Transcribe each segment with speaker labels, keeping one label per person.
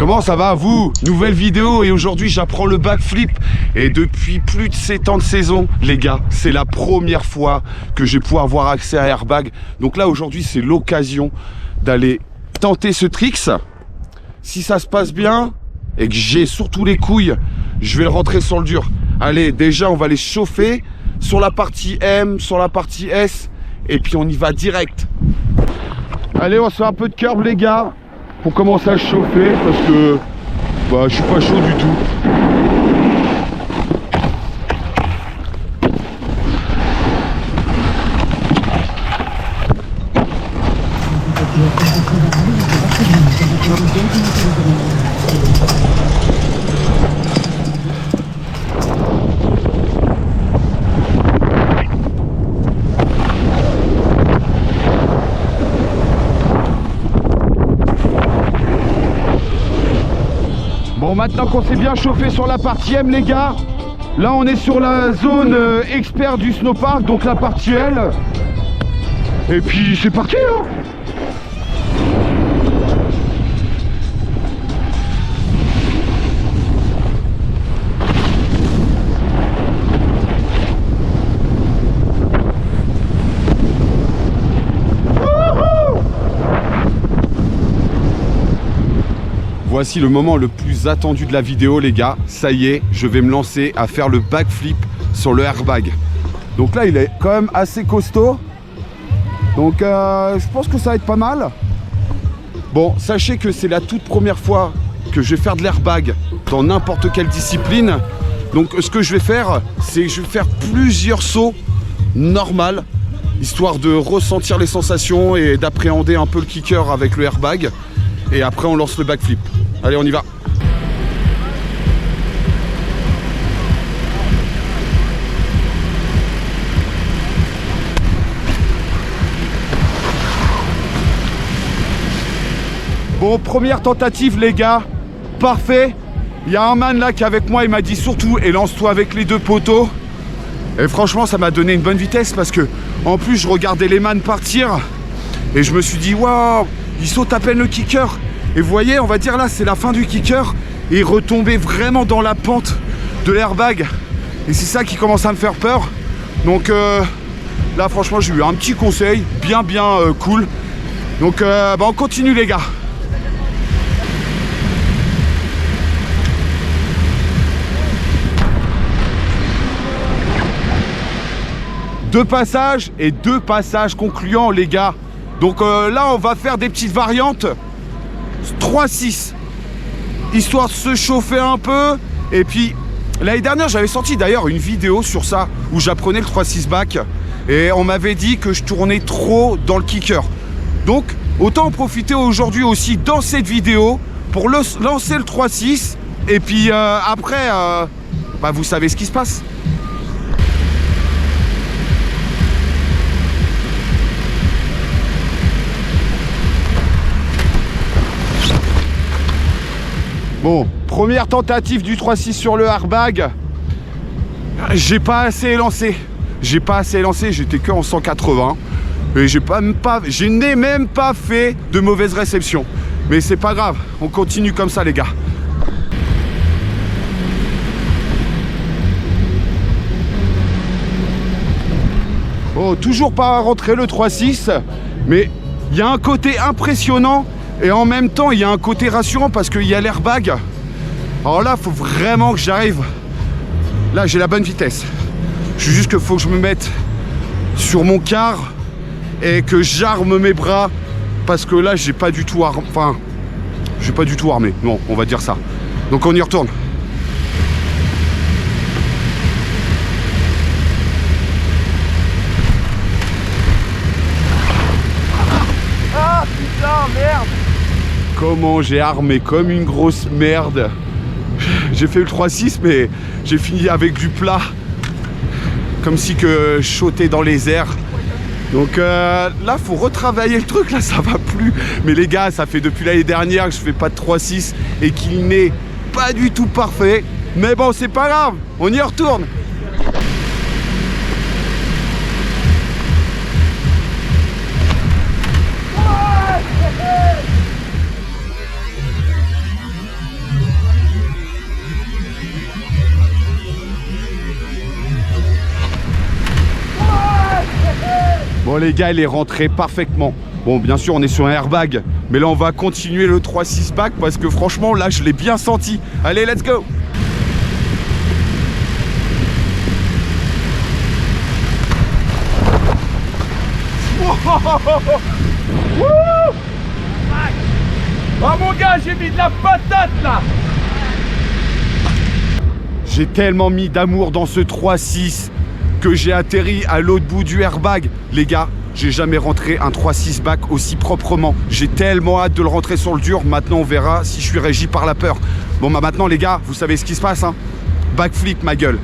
Speaker 1: Comment ça va vous? Nouvelle vidéo et aujourd'hui j'apprends le backflip. Et depuis plus de 7 ans de saison, les gars, c'est la première fois que je vais pouvoir avoir accès à airbag. Donc là aujourd'hui c'est l'occasion d'aller tenter ce tricks. Si ça se passe bien et que j'ai surtout les couilles, je vais le rentrer sur le dur. Allez, déjà on va les chauffer sur la partie M, sur la partie S. Et puis on y va direct. Allez, on se fait un peu de curb les gars, pour commencer à chauffer, parce que bah, je suis pas chaud du tout. Bon, maintenant qu'on s'est bien chauffé sur la partie M les gars, là on est sur la zone expert du snowpark, donc la partie L. Et puis c'est parti hein. Voici le moment le plus attendu de la vidéo les gars, ça y est, je vais me lancer à faire le backflip sur le airbag. Donc là il est quand même assez costaud, donc je pense que ça va être pas mal. Bon, sachez que c'est la toute première fois que je vais faire de l'airbag dans n'importe quelle discipline. Donc ce que je vais faire, c'est que je vais faire plusieurs sauts normales, histoire de ressentir les sensations et d'appréhender un peu le kicker avec le airbag. Et après on lance le backflip. Allez, on y va. Bon, première tentative les gars. Parfait. Il y a un man là qui est avec moi, il m'a dit surtout et lance-toi avec les deux poteaux. Et franchement ça m'a donné une bonne vitesse parce que en plus je regardais les man partir. Et je me suis dit waouh, il saute à peine le kicker. Et vous voyez, on va dire là, c'est la fin du kicker. Et il retombait vraiment dans la pente de l'airbag. Et c'est ça qui commence à me faire peur. Donc là, franchement, j'ai eu un petit conseil bien cool. Donc bah, on continue les gars. Deux passages et deux passages concluants les gars. Donc là, on va faire des petites variantes. 3-6 histoire de se chauffer un peu. Et puis l'année dernière j'avais sorti d'ailleurs une vidéo sur ça où j'apprenais le 3-6 back et on m'avait dit que je tournais trop dans le kicker. Donc autant en profiter aujourd'hui aussi dans cette vidéo pour lancer le 3-6 et puis après bah, vous savez ce qui se passe. Bon, première tentative du 3-6 sur le airbag. J'ai pas assez lancé. J'étais que en 180. Et je n'ai même pas fait de mauvaise réception. Mais c'est pas grave, on continue comme ça les gars. Bon, toujours pas rentré le 3-6. Mais il y a un côté impressionnant. Et en même temps, il y a un côté rassurant parce qu'il y a l'airbag. Alors là, il faut vraiment que j'arrive. Là, j'ai la bonne vitesse. C'est juste qu'il faut que je me mette sur mon quart et que j'arme mes bras parce que là, j'ai pas du tout armé. Enfin, je suis pas du tout armé. Non, on va dire ça. Donc on y retourne. Ah putain, merde! Comment j'ai armé comme une grosse merde. J'ai fait le 3-6 mais j'ai fini avec du plat. Comme si que je sautais dans les airs. Donc là faut retravailler le truc, là ça va plus. Mais les gars, ça fait depuis l'année dernière que je fais pas de 3-6 et qu'il n'est pas du tout parfait. Mais bon, c'est pas grave, on y retourne. Bon les gars, il est rentré parfaitement. Bon, bien sûr, on est sur un airbag. Mais là, on va continuer le 3-6 back parce que franchement, là, je l'ai bien senti. Allez, let's go!
Speaker 2: Oh mon gars, j'ai mis de la patate là.
Speaker 1: J'ai tellement mis d'amour dans ce 3-6 que j'ai atterri à l'autre bout du airbag. Les gars, j'ai jamais rentré un 3-6 back aussi proprement. J'ai tellement hâte de le rentrer sur le dur. Maintenant, on verra si je suis régi par la peur. Bon, bah maintenant, les gars, vous savez ce qui se passe, hein? Backflip, ma gueule.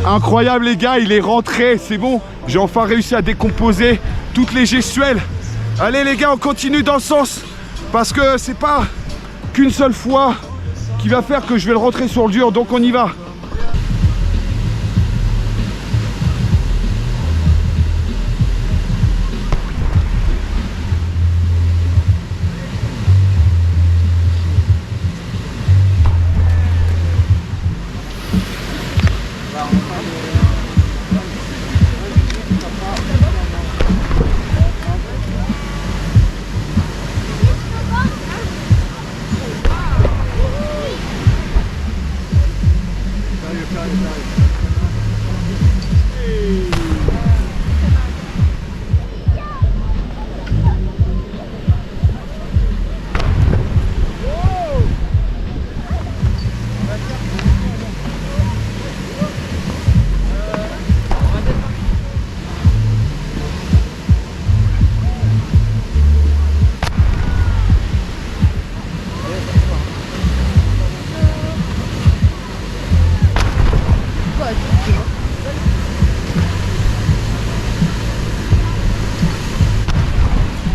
Speaker 1: Incroyable les gars, il est rentré, c'est bon. J'ai enfin réussi à décomposer toutes les gestuelles. Allez les gars, on continue dans le sens. Parce que c'est pas qu'une seule fois qui va faire que je vais le rentrer sur le dur. Donc on y va.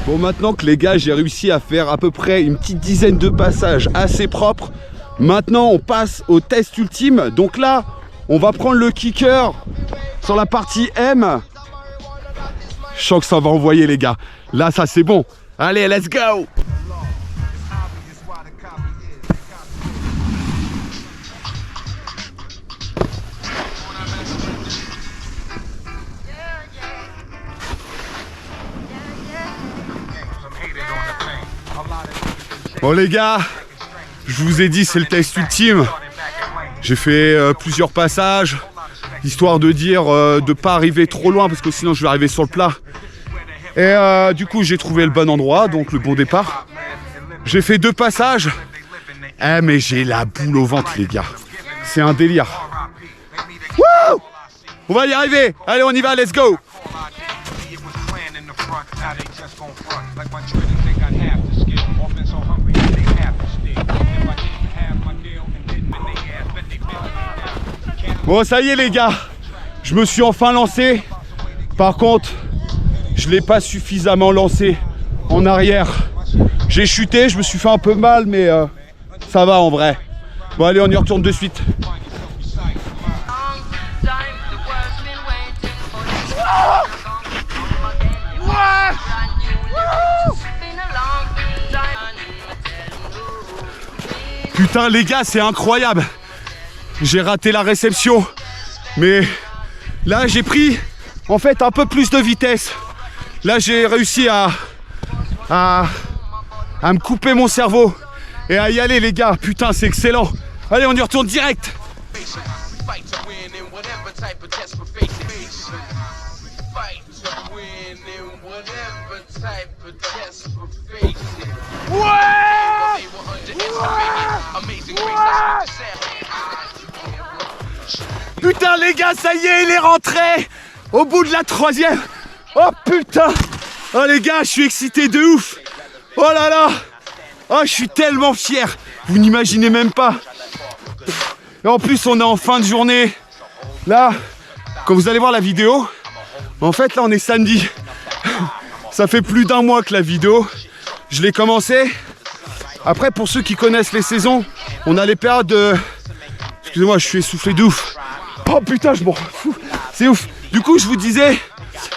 Speaker 1: Bon, maintenant que les gars, j'ai réussi à faire à peu près une petite dizaine de passages assez propres. Maintenant, on passe au test ultime. Donc là, on va prendre le kicker sur la partie M. Je sens que ça va envoyer les gars. Là, ça c'est bon. Allez, let's go! Bon les gars, je vous ai dit c'est le test ultime. J'ai fait plusieurs passages, histoire de dire de pas arriver trop loin parce que sinon je vais arriver sur le plat. Et du coup j'ai trouvé le bon endroit, donc le bon départ. J'ai fait 2 passages. Eh mais j'ai la boule au ventre les gars. C'est un délire. Wouh! On va y arriver. Allez on y va, let's go! Bon ça y est les gars, je me suis enfin lancé. Par contre, je ne l'ai pas suffisamment lancé en arrière. J'ai chuté, je me suis fait un peu mal, mais ça va en vrai. Bon allez, on y retourne de suite. Putain les gars, c'est incroyable. J'ai raté la réception, mais là j'ai pris en fait un peu plus de vitesse. Là j'ai réussi à me couper mon cerveau et à y aller les gars. Putain c'est excellent. Allez on y retourne direct. Putain les gars, ça y est, il est rentré. Au bout de la 3e. Oh putain. Oh les gars, je suis excité de ouf. Oh là là. Oh, je suis tellement fier. Vous n'imaginez même pas. Et en plus, on est en fin de journée. Là, quand vous allez voir la vidéo, en fait, là, on est samedi. Ça fait plus d'1 mois que la vidéo. Je l'ai commencé. Après, pour ceux qui connaissent les saisons, on a les périodes de... Excusez-moi, je suis essoufflé de ouf. Oh putain, je m'en fous. C'est ouf. Du coup, je vous disais,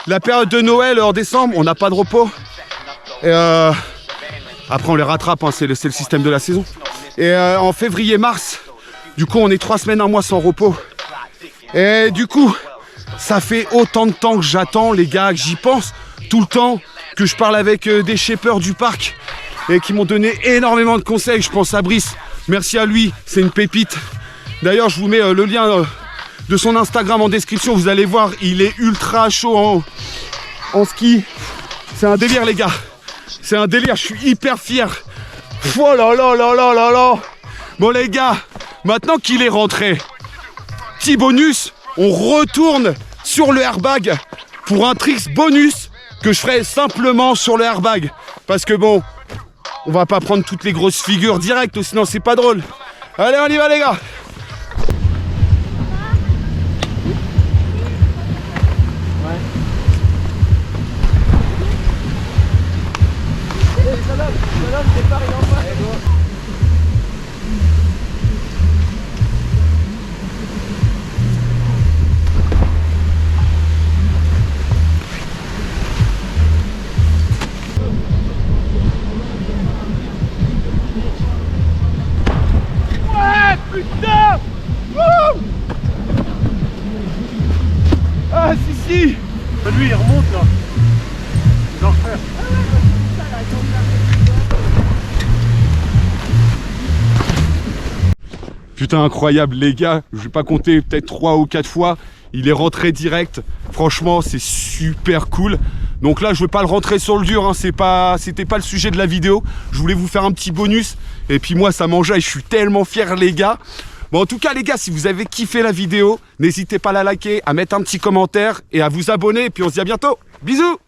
Speaker 1: la période de Noël en décembre, on n'a pas de repos. Et après, on les rattrape, hein, c'est le système de la saison. Et en février-mars, du coup, on est 3 semaines, 1 mois sans repos. Et du coup, ça fait autant de temps que j'attends, les gars, que j'y pense tout le temps, que je parle avec des shapers du parc et qui m'ont donné énormément de conseils. Je pense à Brice, merci à lui, c'est une pépite. D'ailleurs, je vous mets le lien de son Instagram en description, vous allez voir, il est ultra chaud en ski. C'est un délire, les gars. C'est un délire, je suis hyper fier. Oh là là là là là là. Bon les gars, maintenant qu'il est rentré, petit bonus, on retourne sur le airbag pour un tricks bonus que je ferai simplement sur le airbag. Parce que bon, on va pas prendre toutes les grosses figures direct, sinon c'est pas drôle. Allez, on y va les gars.
Speaker 2: Putain! Wouh! Ah si! Lui il remonte là. Il va refaire.
Speaker 1: Putain, incroyable les gars, je vais pas compter, peut-être 3 ou 4 fois. Il est rentré direct. Franchement, c'est super cool. Donc là, je vais pas le rentrer sur le dur, hein. C'était pas le sujet de la vidéo. Je voulais vous faire un petit bonus. Et puis moi, ça m'enjaille, je suis tellement fier les gars. Bon, en tout cas les gars, si vous avez kiffé la vidéo, n'hésitez pas à la liker, à mettre un petit commentaire et à vous abonner. Et puis on se dit à bientôt. Bisous!